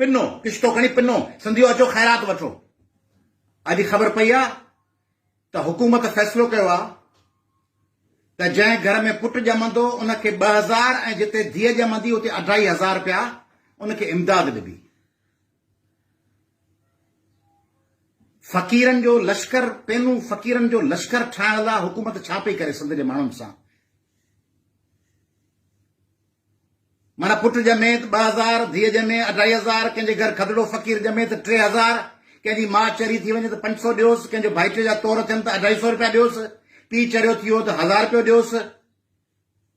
पिनो किश्तो खणी पिनो सिंधियो अचो ख़ैरात वठो। अॼु ख़बर पई आहे त हुकूमत फ़ैसिलो कयो आहे त जंहिं घर में पुटु ॼमंदो उनखे 2000 ऐं जिते धीअ ॼमंदी उते 2500 रुपया उनखे इमदाद ॾिबी। फ़क़ीरनि जो लश्कर पेनू फ़क़ीरनि जो लश्कर ठाहिण लाइ हुकूमत छा पई करे सिंध जे माण्हुनि सां। माना पुटु ॼमे त 2000, धीअ ॼमे 2500, कंहिंजे घर खदड़ो फ़क़ीर ॼमे त 3000, कंहिंजी माउ चरी थी वञे त 500 ॾियोसि, कंहिंजो भाइटे जा तोर थियनि त 250 रुपया ॾियोसि, पीउ चरियो थी वियो त 1000 रुपयो ॾियोसि,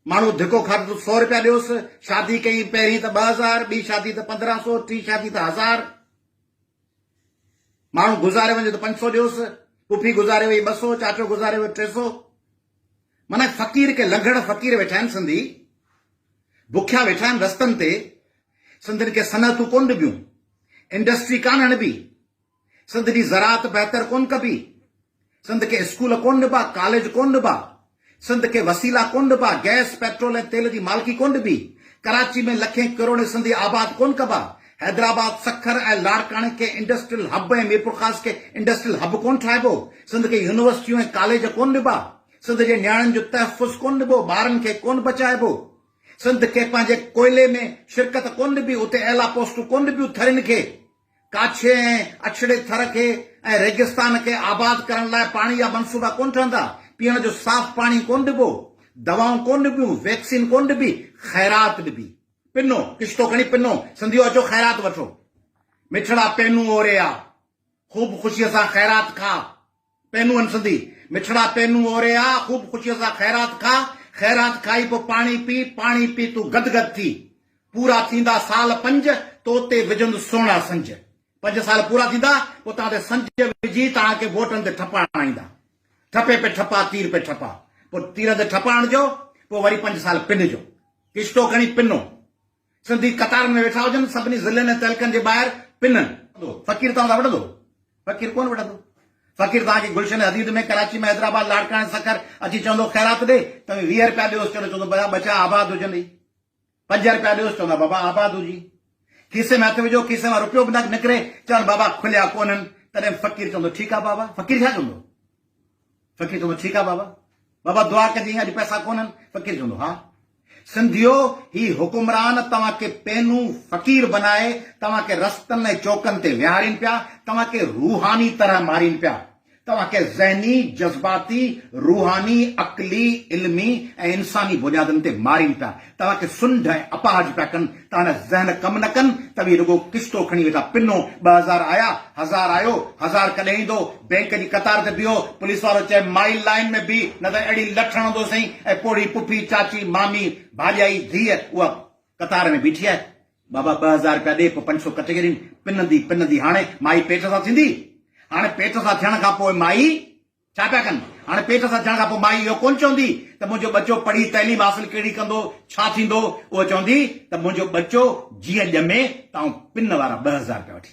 माण्हू धिको खाधो त 100 रुपया ॾियोसि, शादी कई पहिरीं त 2000, ॿी शादी त 1500, टी शादी त 1000, माण्हू गुज़ारे वञे त 500 ॾियोसि, पुफी गुज़ारे वई 200, चाचो गुज़ारे वियो 300। माना फ़क़ीर के लंघड़ फ़क़ीर वेठा आहिनि सिंधी, बुखिया वेठा आहिनि रस्तनि ते। सिंधियुनि खे सनअतूं कोन ॾिबियूं, इंडस्ट्री कान हणबी, सिंध जी ज़राअत बहितर कोन कबी, सिंध खे स्कूल कोन ॾिबा, कॉलेज कोन ॾिबा, सिंध खे वसीला कोन ॾिबा, गैस पेट्रोल ऐं तेल जी मालिकी कोन ॾिबी, कराची में लखें करोड़े सिंधी आबाद कोन कबा, हैदराबाद सखर ऐं लाड़काणे खे इंडस्ट्रियल हब ऐं मीरपुर ख़ास खे इंडस्ट्रियल हब कोन ठाहिबो, सिंध खे यूनिवर्सिटियूं ऐं कॉलेज कोन ॾिबा, सिंध जे नियाणियुनि जो तहफ़ुज़ कोन ॾिबो, ॿारनि खे कोन बचाइबो, सिंध खे पंहिंजे कोयले में शिरकत कोन ॾिबी, उते एला पोस्टूं कोन ॾिबियूं थरियुनि खे, काछे ऐं अछड़े थर खे ऐं रेगिस्तान खे आबाद करण लाइ पाणी जा मंसूबा कोन ठहंदा, पीअण जो साफ़ पाणी कोन ॾिबो, दवाऊं कोन ॾिबियूं, वैक्सीन कोन ॾिबी, ख़ैरात ॾिबी। पिनो किश्तो खणी पिनो सिंधियो अचो ख़ैरात वठो। मिठड़ा पेनू ओरिया ख़ूब ख़ुशीअ सां ख़ैरात खा। पेनू आहिनि सिंधी, मिठड़ा पेनू ओरिया ख़ूब ख़ुशीअ सां ख़ैरात खा, ख़ैरात खाई पोइ पाणी पी तूं गदगद थी, पूरा थींदा साल 5 तोते विझंदु सोना संज। 5 साल पूरा थींदा पोइ तव्हां ते संज विझी तव्हांखे वोटनि ते ठपा आणींदा। ठपे पे ठपा तीर पे ठपा, पोइ तीर ते ठपा आणिजो, पोइ वरी 5 साल पिनजो। किश्तो खणी पिनो। सिंधी कतार में वेठा हुजनि सभिनी ज़िलनि ऐं तहलकनि जे ॿाहिरि पिननि। फ़क़ीर तव्हां वठंदो, फ़क़ीर कोन वठंदो। फ़क़ीर तव्हांखे गुलशन हदीद में, कराची में, हैदराबाद, लाड़काणे, सखर अची चवंदो ख़ैरात ॾे, तव्हां 20 रुपया ॾियोसि, चवंदो बचा आबाद हुजनि। 5 रुपया ॾियोसि, चवंदा बाबा आबाद हुजी। खीसे में हथ विझो, खीसे में रुपयो बि न निकिरे, चवनि बाबा खुलिया कोन्हनि, तॾहिं फ़क़ीर चवंदो ठीकु आहे बाबा। फ़क़ीर छा चवंदो? फ़क़ीर चवंदो ठीकु आहे बाबा, बाबा दुआ कजांइ, अॼु पैसा कोन्हनि। फ़क़ीर चवंदो हा। सिंधियो ही हुकुमरान तव्हांखे पेनू फ़क़ीर बनाए तव्हांखे रस्तनि ऐं चौकनि ते विहारीनि पिया, तव्हांखे रूहानी तरह मारीनि पिया, तव्हांखे ज़हनी, जज़्बाती, रूहानी, अक़ली, इल्मी ऐं इंसानी बुनियादनि ते मारीनि पिया, तव्हांखे सुंढ ऐं अपाहज पिया कनि, तव्हां ज़हन कमु न कनि त बि रुॻो किश्तो खणी वेठा पिनो। 2000 आया, 1000 आयो, 1000 कॾहिं ईंदो, बैंक जी कतार ते बीहो, पुलिस वारो चए माइल लाइन में बि, न त अहिड़ी लठ हणंदो सही, ऐं पोड़ी पुफी, चाची, मामी, भाॼाई, धीअ उहा कतार में बीठी आहे। बाबा 2000 रुपया ॾे, पोइ 500 कटे करे पिनंदी। हाणे माई पेट सां थींदी, हाणे पेट सां थियण खां पोइ माई छा पिया कनि? हाणे पेट सां थियण खां पोइ माई इहो कोन चवंदी त मुंहिंजो बच्चो पढ़ी तइलीम हासिल कहिड़ी कंदो, छा थींदो। उहो चवंदी त मुंहिंजो बच्चो जीअं ॼमे तव्हां पिन वारा 2000 रुपया वठी